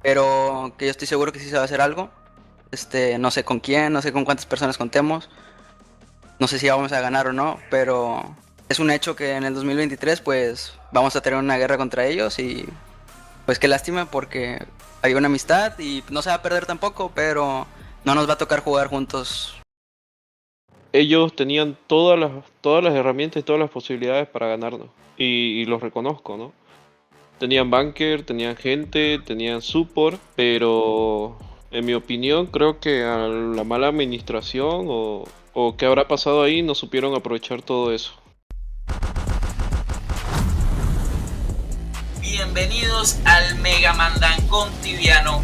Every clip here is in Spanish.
pero que yo estoy seguro que sí se va a hacer algo. No sé con quién, no sé con cuántas personas contemos, no sé si vamos a ganar o no, pero es un hecho que en el 2023 pues vamos a tener una guerra contra ellos y pues qué lástima porque hay una amistad y no se va a perder tampoco, pero no nos va a tocar jugar juntos. Ellos tenían todas las herramientas y todas las posibilidades para ganarnos. Y los reconozco, ¿no? Tenían bunker, tenían gente, tenían support, pero en mi opinión creo que a la mala administración o qué habrá pasado ahí no supieron aprovechar todo eso. Bienvenidos al Mega Mandangón Tibiano.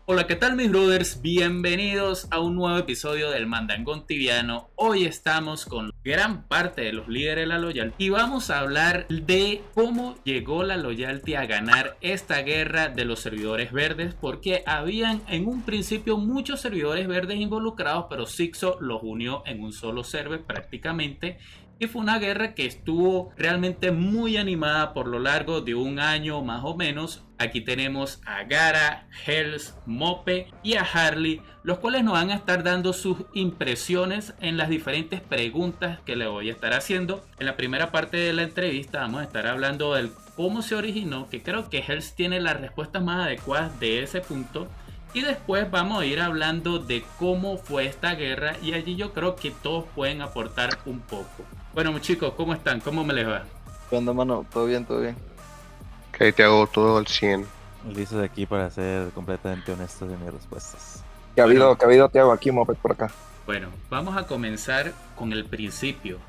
Hola, ¿qué tal mis brothers? Bienvenidos a un nuevo episodio del Mandangón Tibiano. Hoy estamos con gran parte de los líderes de la Loyalty y vamos a hablar de cómo llegó la Loyalty a ganar esta guerra de los servidores verdes, porque habían en un principio muchos servidores verdes involucrados, pero Sixo los unió en un solo server prácticamente. Y fue una guerra que estuvo realmente muy animada por lo largo de un año más o menos. Aquí tenemos a Gara, Hells, Mope y a Harley, los cuales nos van a estar dando sus impresiones en las diferentes preguntas que le voy a estar haciendo. En la primera parte de la entrevista vamos a estar hablando del cómo se originó, que creo que Hells tiene las respuestas más adecuadas de ese punto. Y después vamos a ir hablando de cómo fue esta guerra y allí yo creo que todos pueden aportar un poco. Bueno chicos, ¿cómo están? ¿Cómo me les va? ¿Qué onda, mano? ¿Todo bien? ¿Todo bien? Que ahí te hago todo al 100. Listo de aquí para ser completamente honestos en mis respuestas. Bueno, ¿Qué ha habido, Tiago? Aquí, Moped, por acá. Bueno, vamos a comenzar con el principio,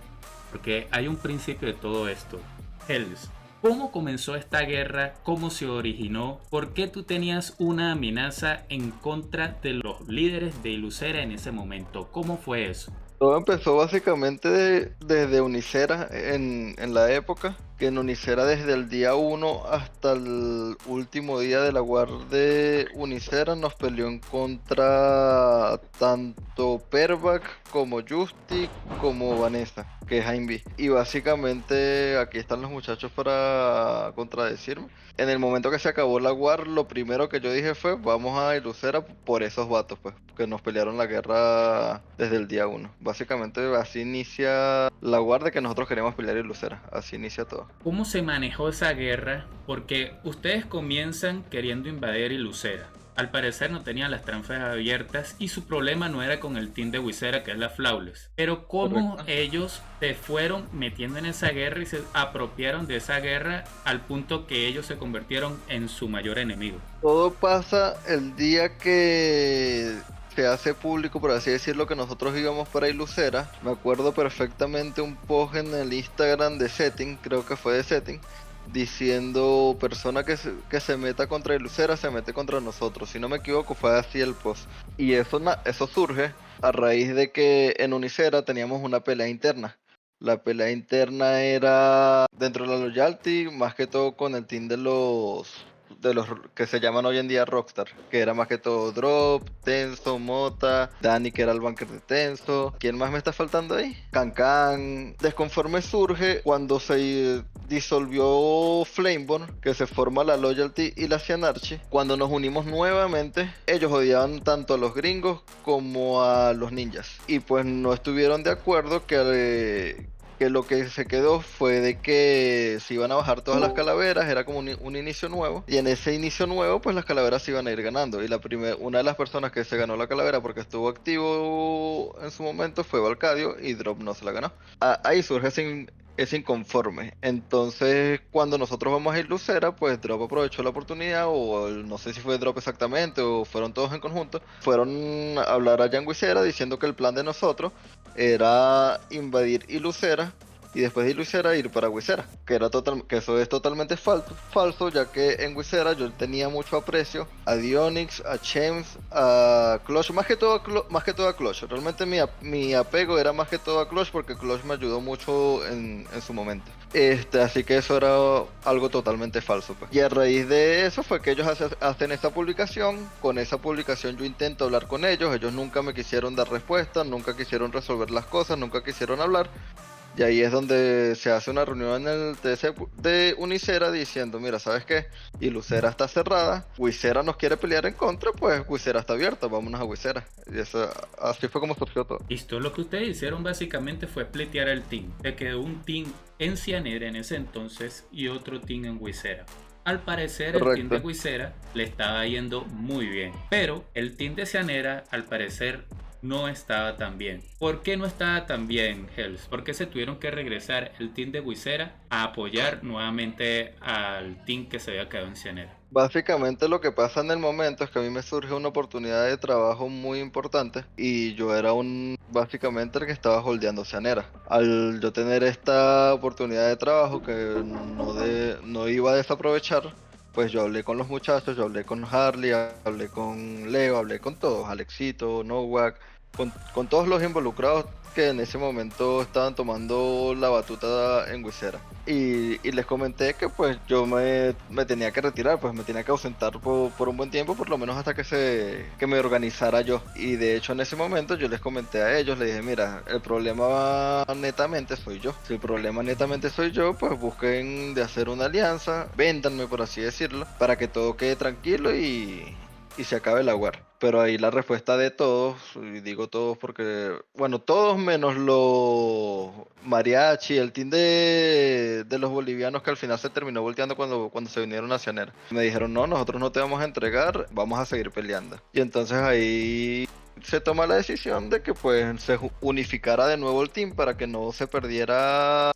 porque hay un principio de todo esto. Hells, ¿cómo comenzó esta guerra? ¿Cómo se originó? ¿Por qué tú tenías una amenaza en contra de los líderes de Ilusera en ese momento? ¿Cómo fue eso? Todo empezó básicamente desde Unicera en la época, que en Unicera desde el día 1 hasta el último día de la guardia de Unicera nos peleó en contra tanto Pervac como Justi como Vanessa, que es Jaime. Y básicamente aquí están los muchachos para contradecirme. En el momento que se acabó la war, lo primero que yo dije fue, vamos a Ilusera por esos vatos, pues, que nos pelearon la guerra desde el día 1. Básicamente así inicia la war de que nosotros queremos pelear Ilusera, así inicia todo. ¿Cómo se manejó esa guerra? Porque ustedes comienzan queriendo invadir Ilusera. Al parecer no tenían las tranfas abiertas y su problema no era con el team de Wisera, que es la Flawless. Pero cómo Correcto. ellos se fueron metiendo en esa guerra y se apropiaron de esa guerra al punto que ellos se convirtieron en su mayor enemigo. Todo pasa el día que se hace público, por así decirlo, que nosotros íbamos para Ilusera. Me acuerdo perfectamente un post en el Instagram de Setting, creo que fue de Setting, diciendo persona que se meta contra Ilusera se mete contra nosotros. Si no me equivoco, fue así el post. Y eso surge a raíz de que en Unicera teníamos una pelea interna. La pelea interna era dentro de la Loyalty, más que todo con el team de los que se llaman hoy en día Rockstar, que era más que todo Drop, Tenso, Mota, Dani, que era el banker de Tenso. ¿Quién más me está faltando ahí? Cancan. Desconforme surge cuando se disolvió Flameborn, que se forma la Loyalty y la Cianarchy. Cuando nos unimos nuevamente, ellos odiaban tanto a los gringos como a los ninjas. Y pues no estuvieron de acuerdo que lo que se quedó fue de que se iban a bajar todas las calaveras, era como un inicio nuevo, y en ese inicio nuevo pues las calaveras se iban a ir ganando, y una de las personas que se ganó la calavera porque estuvo activo en su momento fue Valcadio, y Drop no se la ganó. Ahí surge ese inconforme. Entonces, cuando nosotros vamos a ir Lucera, pues Drop aprovechó la oportunidad, o no sé si fue Drop exactamente, o fueron todos en conjunto, fueron a hablar a Yanguicera diciendo que el plan de nosotros era invadir Ilusera y después de Wisera ir para Wisera, que eso es totalmente falso, ya que en Wisera yo tenía mucho aprecio a Dionix, a James, a Clutch, más que todo a Clutch. Realmente mi apego era más que todo a Clutch porque Clutch me ayudó mucho en su momento. Así que eso era algo totalmente falso, pues. Y a raíz de eso fue que ellos hacen esa publicación. Con esa publicación yo intento hablar con ellos nunca me quisieron dar respuesta, nunca quisieron resolver las cosas, nunca quisieron hablar. Y ahí es donde se hace una reunión en el TC de Unicera diciendo, mira, ¿sabes qué? Y Lucera está cerrada, Wisera nos quiere pelear en contra, pues Wisera está abierta, vámonos a Wisera. Y eso, así fue como surgió todo. Listo, lo que ustedes hicieron básicamente fue splitear el team. Se quedó un team en Cianera en ese entonces y otro team en Wisera. Al parecer el team de Wisera le estaba yendo muy bien, pero el team de Cianera al parecer no estaba tan bien. ¿Por qué no estaba tan bien, Hells? ¿Por qué se tuvieron que regresar el team de Wisera a apoyar nuevamente al team que se había quedado en Cianera? Básicamente lo que pasa en el momento es que a mí me surge una oportunidad de trabajo muy importante y yo era básicamente el que estaba holdeando Cianera. Al yo tener esta oportunidad de trabajo que no iba a desaprovechar, pues yo hablé con los muchachos, yo hablé con Harley, hablé con Leo, hablé con todos, Alexito, Nowak, con todos los involucrados que en ese momento estaban tomando la batuta en Wisera. Y les comenté que pues yo me tenía que retirar, pues me tenía que ausentar por un buen tiempo, por lo menos hasta que me organizara yo. Y de hecho en ese momento yo les comenté a ellos, les dije, mira, el problema netamente soy yo. Si el problema netamente soy yo, pues busquen de hacer una alianza, véndanme por así decirlo, para que todo quede tranquilo y se acabe el aguar. Pero ahí la respuesta de todos, y digo todos porque, bueno, todos menos los mariachi, el team de los bolivianos que al final se terminó volteando cuando se vinieron a Cianera. Me dijeron, no, nosotros no te vamos a entregar, vamos a seguir peleando. Y entonces ahí se toma la decisión de que pues se unificara de nuevo el team para que no se perdiera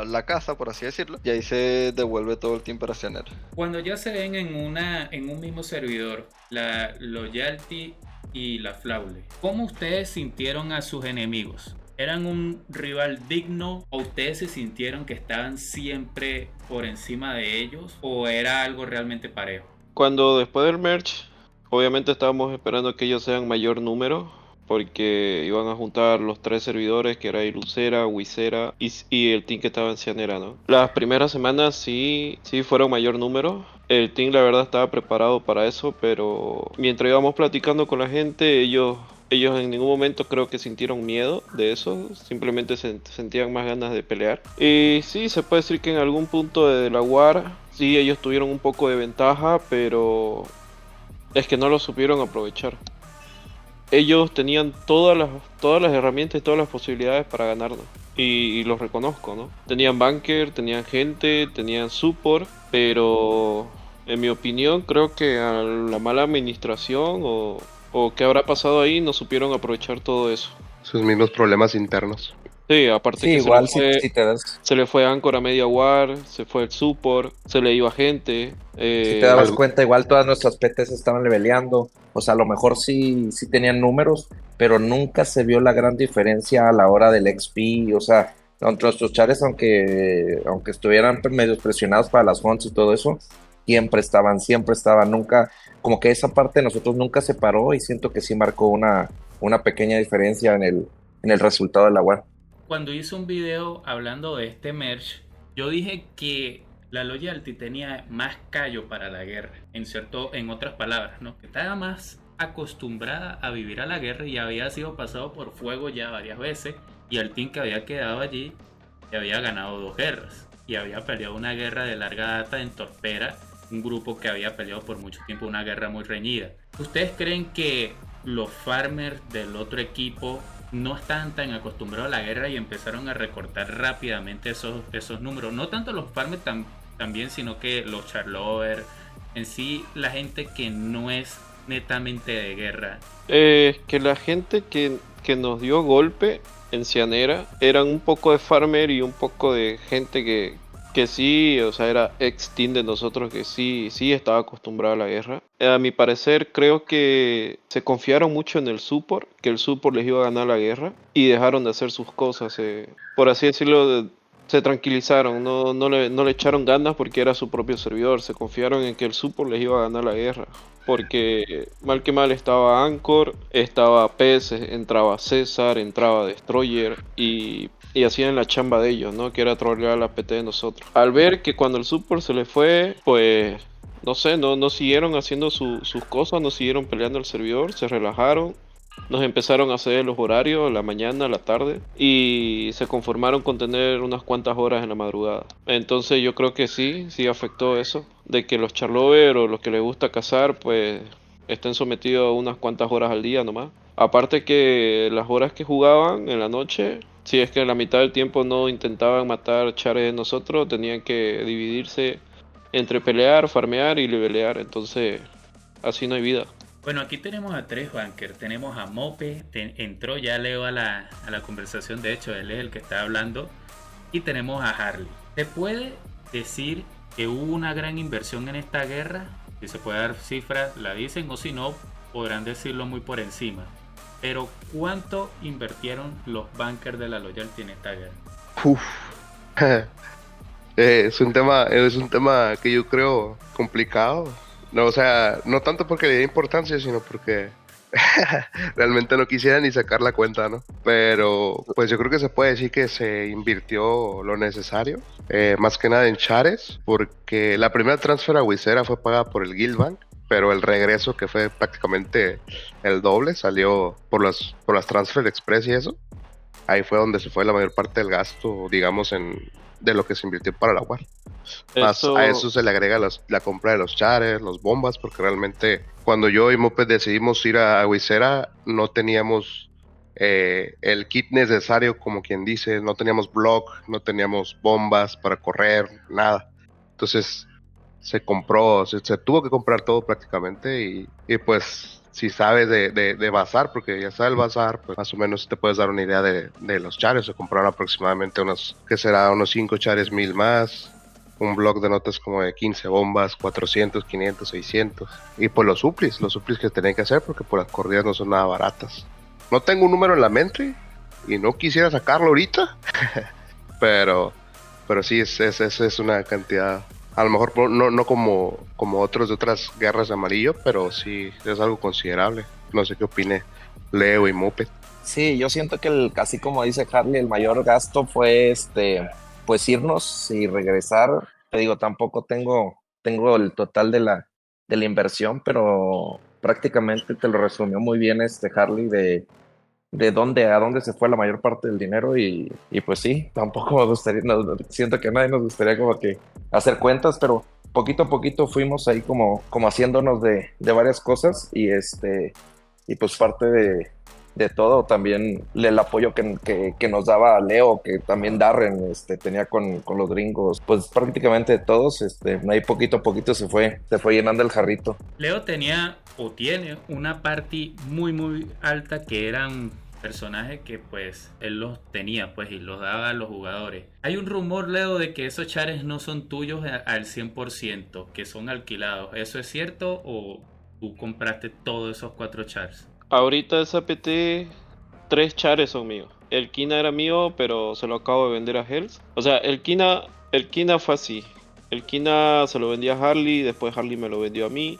la casa, por así decirlo, y ahí se devuelve todo el team para Cianera. Cuando ya se ven en un mismo servidor, la Loyalty y la Flawless, ¿cómo ustedes sintieron a sus enemigos? ¿Eran un rival digno o ustedes se sintieron que estaban siempre por encima de ellos o era algo realmente parejo? Cuando después del merge, obviamente estábamos esperando que ellos sean mayor número, porque iban a juntar los 3 servidores, que era Lucera, Wisera y el team que estaba en Cianera, ¿no? Las primeras semanas sí fueron mayor número. El team la verdad estaba preparado para eso, pero mientras íbamos platicando con la gente, ellos en ningún momento creo que sintieron miedo de eso, simplemente sentían más ganas de pelear. Y sí, se puede decir que en algún punto de la war, sí, ellos tuvieron un poco de ventaja, pero es que no lo supieron aprovechar. Ellos tenían todas las herramientas y todas las posibilidades para ganarnos. Y los reconozco, ¿no? Tenían bunker, tenían gente, tenían support, pero en mi opinión creo que a la mala administración o qué habrá pasado ahí no supieron aprovechar todo eso. Sus mismos problemas internos. Sí, aparte Sí, que igual si te das, se le fue Anchor a media war, se fue el support, se le iba gente. si te dabas cuenta, igual todas nuestras PTs estaban leveleando. O sea, a lo mejor sí tenían números, pero nunca se vio la gran diferencia a la hora del XP. O sea, nuestros chares, aunque estuvieran medio presionados para las hunts y todo eso, siempre estaban, nunca, como que esa parte de nosotros nunca se paró y siento que sí marcó una pequeña diferencia en el resultado de la war. Cuando hice un video hablando de este merge, yo dije que la Loyalty tenía más callo para la guerra, en otras palabras, ¿no? Que estaba más acostumbrada a vivir a la guerra y había sido pasado por fuego ya varias veces, y el team que había quedado allí ya había ganado 2 guerras y había peleado una guerra de larga data en Torpera, un grupo que había peleado por mucho tiempo una guerra muy reñida. ¿Ustedes creen que los farmers del otro equipo no estaban tan acostumbrados a la guerra y empezaron a recortar rápidamente esos números? No tanto los farmers también, sino que los charlovers, en sí la gente que no es netamente de guerra. Que la gente que nos dio golpe en Cianera eran un poco de farmer y un poco de gente que sí, o sea, era ex-team de nosotros que sí estaba acostumbrada a la guerra. A mi parecer, creo que se confiaron mucho en el support, que el support les iba a ganar la guerra, y dejaron de hacer sus cosas. Por así decirlo, se tranquilizaron, no le echaron ganas porque era su propio servidor, se confiaron en que el support les iba a ganar la guerra. Porque mal que mal estaba Anchor, estaba PS, entraba César, entraba Destroyer y hacían la chamba de ellos, ¿no? Que era trolear la PT de nosotros. Al ver que cuando el support se le fue, pues no sé, no siguieron haciendo sus cosas, no siguieron peleando el servidor, se relajaron. Nos empezaron a hacer los horarios, la mañana, la tarde, y se conformaron con tener unas cuantas horas en la madrugada. Entonces yo creo que sí afectó eso, de que los charlovers o los que les gusta cazar, pues estén sometidos a unas cuantas horas al día nomás. Aparte que las horas que jugaban en la noche, si es que en la mitad del tiempo no intentaban matar chares de nosotros, tenían que dividirse entre pelear, farmear y levelear, entonces así no hay vida. Bueno, aquí tenemos a 3 bankers. Tenemos a Mope, entró ya Leo a la conversación, de hecho él es el que está hablando. Y tenemos a Harley. ¿Se puede decir que hubo una gran inversión en esta guerra? Si se puede dar cifras, la dicen, o si no, podrán decirlo muy por encima. Pero ¿cuánto invirtieron los bankers de la Loyalty en esta guerra? Uf. Es un tema que yo creo complicado. No, o sea, no tanto porque le dé importancia, sino porque realmente no quisiera ni sacar la cuenta, ¿no? Pero pues yo creo que se puede decir que se invirtió lo necesario, más que nada en chares, porque la primera transfer a Wisera fue pagada por el Guild Bank, pero el regreso, que fue prácticamente el doble, salió por las transfer express y eso. Ahí fue donde se fue la mayor parte del gasto, digamos, de lo que se invirtió para la WAR. Más a eso se le agrega la compra de los chares, los bombas, porque realmente cuando yo y Moped decidimos ir a Wisera, no teníamos el kit necesario, como quien dice, no teníamos block, no teníamos bombas para correr, nada. Entonces se tuvo que comprar todo prácticamente y pues si sabes de bazar, porque ya sabes el bazar, pues más o menos te puedes dar una idea de los chares. Se compraron aproximadamente unos 5 chares 1000 más, un block de notas como de 15 bombas, 400, 500, 600. Y pues los suplis que tenían que hacer, porque por las corridas no son nada baratas. No tengo un número en la mente y no quisiera sacarlo ahorita, pero sí es una cantidad. A lo mejor no como otros de otras guerras de amarillo, pero sí es algo considerable. No sé qué opine Leo y Moped. Sí, yo siento que así como dice Harley, el mayor gasto fue pues irnos y regresar. Te digo, tampoco tengo el total de la inversión, pero prácticamente te lo resumió muy bien Harley de a dónde se fue la mayor parte del dinero y pues sí, tampoco me gustaría, siento que a nadie nos gustaría como que hacer cuentas, pero poquito a poquito fuimos ahí como haciéndonos de varias cosas y pues parte de todo también el apoyo que nos daba Leo, que también Darren tenía con los gringos, pues prácticamente todos, ahí poquito a poquito se fue llenando el jarrito. Leo tenía o tiene una party muy muy alta que eran personajes que pues él los tenía pues y los daba a los jugadores. Hay un rumor, Leo, de que esos chares no son tuyos al 100%, que son alquilados. ¿Eso es cierto o tú compraste todos esos 4 chars? Ahorita esa PT, 3 chares son míos. El Kina era mío, pero se lo acabo de vender a Hells. O sea, el Kina fue así. El Kina se lo vendía a Harley, después Harley me lo vendió a mí.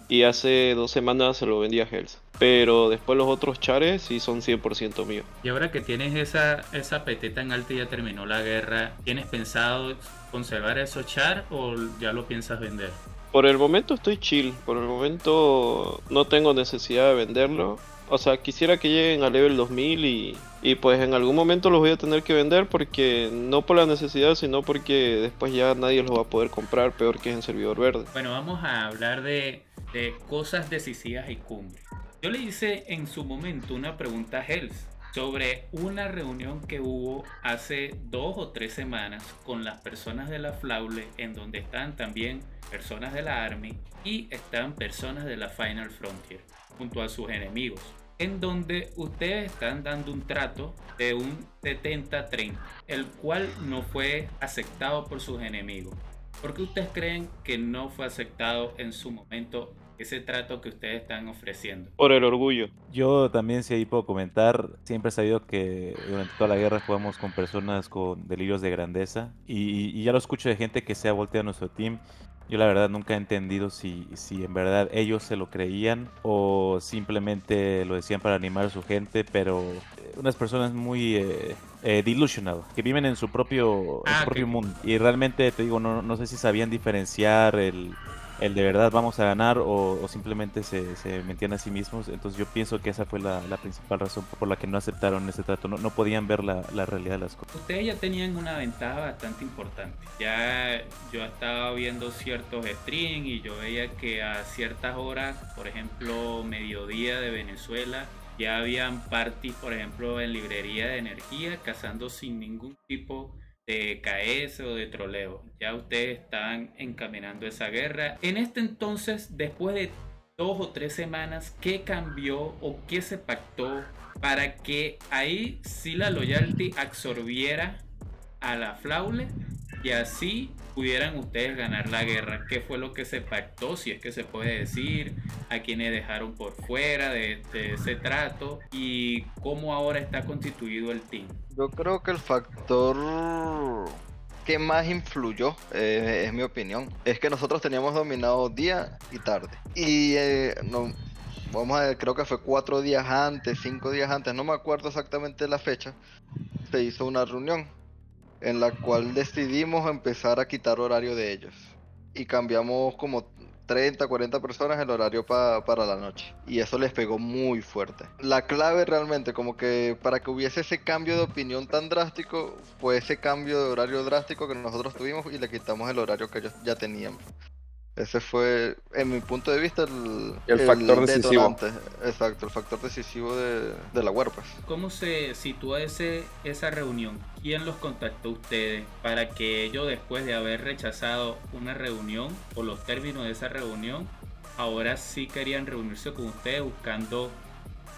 Y hace 2 semanas se lo vendí a Hells. Pero después los otros chares sí son 100% míos. Y ahora que tienes esa PT tan alta y ya terminó la guerra, ¿tienes pensado conservar esos chars o ya lo piensas vender? Por el momento estoy chill. Por el momento no tengo necesidad de venderlo. O sea, quisiera que lleguen a level 2000 y pues en algún momento los voy a tener que vender, porque no por la necesidad, sino porque después ya nadie los va a poder comprar, peor que es en servidor verde. Bueno, vamos a hablar de cosas decisivas y cumbres. Yo le hice en su momento una pregunta a Hells sobre una reunión que hubo hace 2 o 3 semanas con las personas de la Flaule, en donde están también personas de la Army y están personas de la Final Frontier junto a sus enemigos, en donde ustedes están dando un trato de un 70-30, el cual no fue aceptado por sus enemigos. ¿Por qué ustedes creen que no fue aceptado en su momento ese trato que ustedes están ofreciendo. Por el orgullo. Yo también, si ahí puedo comentar, siempre he sabido que durante toda la guerra jugamos con personas con delirios de grandeza y ya lo escucho de gente que se ha volteado a nuestro team. Yo la verdad nunca he entendido si en verdad ellos se lo creían o simplemente lo decían para animar a su gente, pero unas personas muy delusional, que viven en su propio mundo. Y realmente, te digo, no sé si sabían diferenciar el de verdad vamos a ganar o simplemente se mentían a sí mismos. Entonces yo pienso que esa fue la principal razón por la que no aceptaron ese trato. No podían ver la realidad de las cosas. Ustedes ya tenían una ventaja bastante importante. Ya yo estaba viendo ciertos streams y yo veía que a ciertas horas, por ejemplo mediodía de Venezuela, ya habían parties, por ejemplo en librería de energía, cazando sin ningún tipo de KS o de troleo. Ya ustedes estaban encaminando esa guerra. En este entonces, después de 2 o 3 semanas, ¿qué cambió o qué se pactó para que ahí sí la loyalty absorbiera a la Flawless y así pudieran ustedes ganar la guerra? ¿Qué fue lo que se pactó, si es que se puede decir? ¿A quienes dejaron por fuera de ese trato? ¿Y cómo ahora está constituido el team? Yo creo que el factor que más influyó, es mi opinión, es que nosotros teníamos dominado día y tarde. Y no, vamos a ver, creo que fue 4 días antes, 5 días antes, no me acuerdo exactamente la fecha, se hizo una reunión en la cual decidimos empezar a quitar horario de ellos. Y cambiamos como 30, 40 personas el horario para la noche. Y eso les pegó muy fuerte. La clave realmente, como que para que hubiese ese cambio de opinión tan drástico, fue ese cambio de horario drástico que nosotros tuvimos y le quitamos el horario que ellos ya tenían. Ese fue, en mi punto de vista, El factor decisivo. detonante. Exacto, el factor decisivo de la huerpa. ¿Cómo se sitúa esa reunión? ¿Quién los contactó a ustedes para que ellos, después de haber rechazado una reunión o los términos de esa reunión, ahora sí querían reunirse con ustedes buscando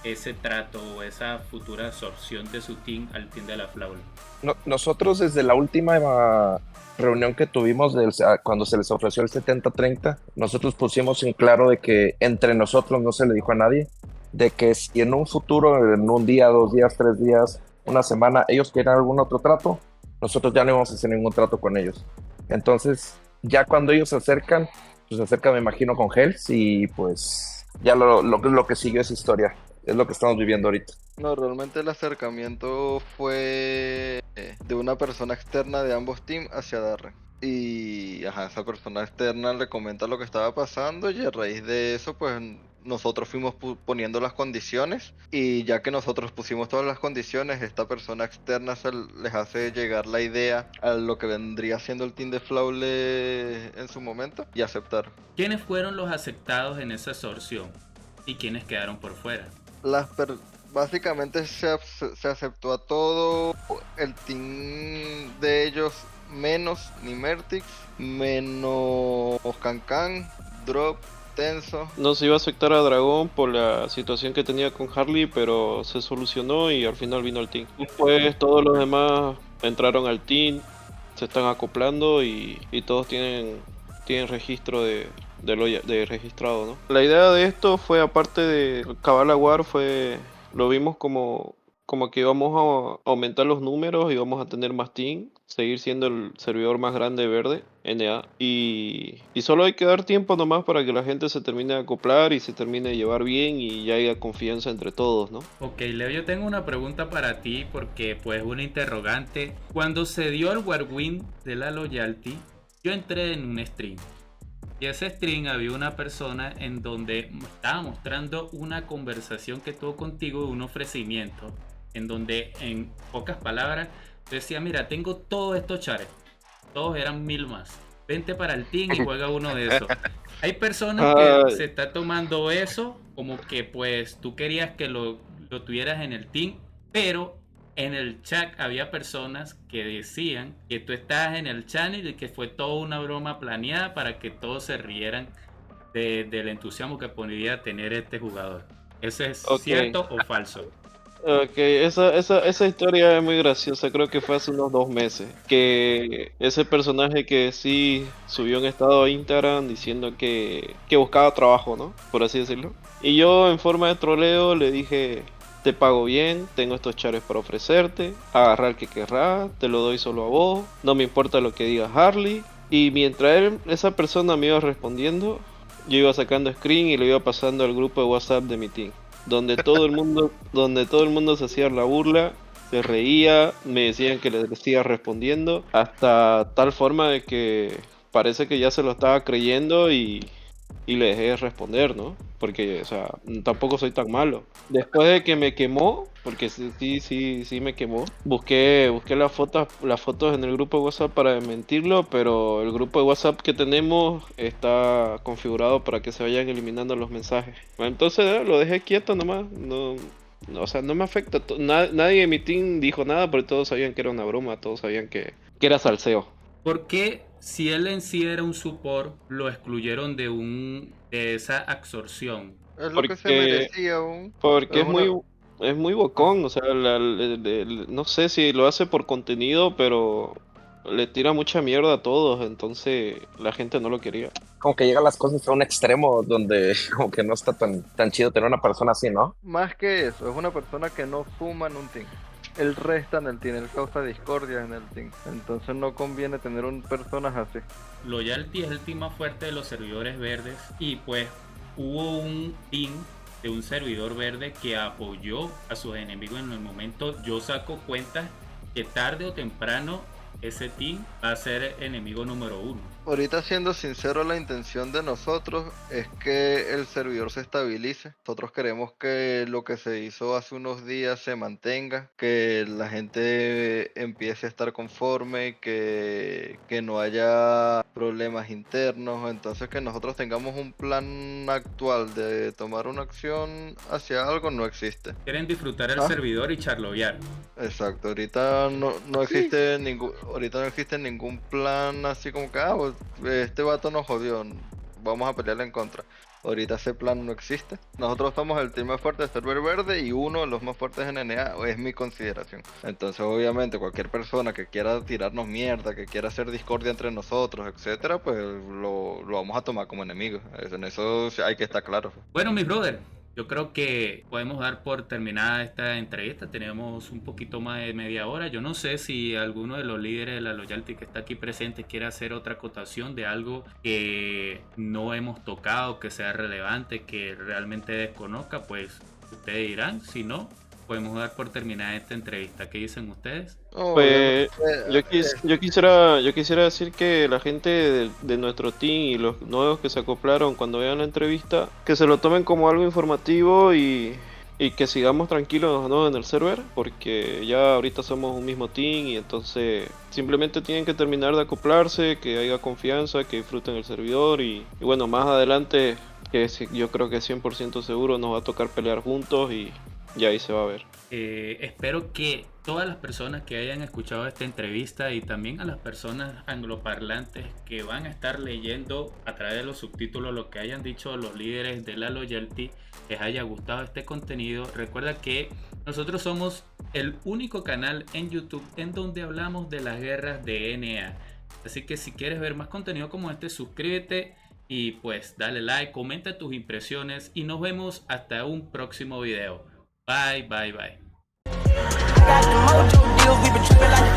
ese trato o esa futura absorción de su team al team de la Flawless? Nosotros desde la última reunión que tuvimos cuando se les ofreció el 70-30, nosotros pusimos en claro de que entre nosotros no se le dijo a nadie, de que si en un futuro, en un día, 2 días, 3 días, una semana, ellos quieren algún otro trato, nosotros ya no íbamos a hacer ningún trato con ellos. Entonces, ya cuando ellos se acercan, pues se acercan, me imagino, con Hells y pues ya lo que siguió es historia. Es lo que estamos viviendo ahorita. No, realmente el acercamiento fue de una persona externa de ambos teams hacia Darren. Y esa persona externa le comenta lo que estaba pasando y a raíz de eso pues nosotros fuimos poniendo las condiciones y ya que nosotros pusimos todas las condiciones, esta persona externa les hace llegar la idea a lo que vendría siendo el team de Flawless en su momento y aceptar. ¿Quiénes fueron los aceptados en esa absorción y quiénes quedaron por fuera? Básicamente se aceptó a todo el team de ellos, menos Nimertix, menos Cancan, Drop, Tenso. No se iba a aceptar a Dragón por la situación que tenía con Harley, pero se solucionó y al final vino el team. Después todos los demás entraron al team, se están acoplando y todos tienen registro de registrado, ¿no? La idea de esto fue, aparte de Cabala War, lo vimos como que íbamos a aumentar los números, íbamos a tener más team, seguir siendo el servidor más grande verde, NA, y solo hay que dar tiempo nomás para que la gente se termine de acoplar y se termine de llevar bien y ya haya confianza entre todos, ¿no? Ok, Leo, yo tengo una pregunta para ti porque pues una interrogante. Cuando se dio el Warwin de la Loyalty, yo entré en un stream. Y ese stream había una persona en donde estaba mostrando una conversación que tuvo contigo de un ofrecimiento, en donde en pocas palabras decía, mira, tengo todos estos chares, todos eran 1000 más, vente para el team y juega uno de esos. Hay personas que se está tomando eso como que pues tú querías que lo tuvieras en el team, pero en el chat había personas que decían que tú estabas en el channel y que fue toda una broma planeada para que todos se rieran del entusiasmo que podría tener este jugador. ¿Eso es cierto o falso? Ok, esa historia es muy graciosa, creo que fue hace unos 2 meses, que ese personaje que sí subió un estado a Instagram diciendo que buscaba trabajo, ¿no? Por así decirlo. Y yo en forma de troleo le dije, te pago bien, tengo estos chares para ofrecerte, agarrar el que querrás, te lo doy solo a vos, no me importa lo que diga Harley. Y mientras esa persona me iba respondiendo, yo iba sacando screen y lo iba pasando al grupo de WhatsApp de mi team donde todo el mundo se hacía la burla, se reía, me decían que les siga respondiendo, hasta tal forma de que parece que ya se lo estaba creyendo y le dejé de responder, ¿no? Porque, o sea, tampoco soy tan malo. Después de que me quemó, porque sí me quemó, busqué las fotos en el grupo de WhatsApp para desmentirlo, pero el grupo de WhatsApp que tenemos está configurado para que se vayan eliminando los mensajes. Entonces lo dejé quieto nomás, o sea, no me afecta. Nadie de mi team dijo nada, porque todos sabían que era una broma, todos sabían que era salseo. ¿Por qué, si él en sí era un support, lo excluyeron de esa absorción? Es lo que se Porque merecía un... Porque Es una... es muy bocón, o sea, no sé si lo hace por contenido, pero le tira mucha mierda a todos, entonces la gente no lo quería. Como que llegan las cosas a un extremo donde como que no está tan chido tener una persona así, ¿no? Más que eso, es una persona que no suma en un team. Él resta en el team, él causa discordia en el team. Entonces no conviene tener personas así. Loyalty es el team más fuerte de los servidores verdes y pues hubo un team de un servidor verde que apoyó a sus enemigos en el momento. Yo saco cuenta que tarde o temprano ese team va a ser enemigo número 1. Ahorita, siendo sincero, la intención de nosotros es que el servidor se estabilice. Nosotros queremos que lo que se hizo hace unos días se mantenga, que la gente empiece a estar conforme, que no haya problemas internos. Entonces, que nosotros tengamos un plan actual de tomar una acción hacia algo no existe. Quieren disfrutar el servidor y charlovear. Exacto, ahorita no existe ningún plan así como que pues, este vato nos jodió, vamos a pelearle en contra. Ahorita ese plan no existe. Nosotros somos el team más fuerte de server verde y uno de los más fuertes en NA, es mi consideración. Entonces obviamente cualquier persona que quiera tirarnos mierda, que quiera hacer discordia entre nosotros, etcétera, pues lo vamos a tomar como enemigos. En eso hay que estar claro. Bueno, mis brother, yo creo que podemos dar por terminada esta entrevista. Tenemos un poquito más de media hora. Yo no sé si alguno de los líderes de la Loyalty que está aquí presente quiere hacer otra acotación de algo que no hemos tocado, que sea relevante, que realmente desconozca. Pues ustedes dirán. Si no, podemos dar por terminada esta entrevista. ¿Qué dicen ustedes? Pues yo quisiera decir que la gente de nuestro team y los nuevos que se acoplaron cuando vean la entrevista, que se lo tomen como algo informativo y que sigamos tranquilos, ¿no?, en el server, porque ya ahorita somos un mismo team y entonces simplemente tienen que terminar de acoplarse, que haya confianza, que disfruten el servidor y bueno, más adelante, yo creo que 100% seguro nos va a tocar pelear juntos y ahí se va a ver. Espero que todas las personas que hayan escuchado esta entrevista y también a las personas angloparlantes que van a estar leyendo a través de los subtítulos lo que hayan dicho los líderes de la Loyalty, les haya gustado este contenido. Recuerda que nosotros somos el único canal en YouTube en donde hablamos de las guerras de NA. Así que si quieres ver más contenido como este, suscríbete y pues dale like, comenta tus impresiones y nos vemos hasta un próximo video. Bye, bye, bye. Got the mojo deals, we been tripping like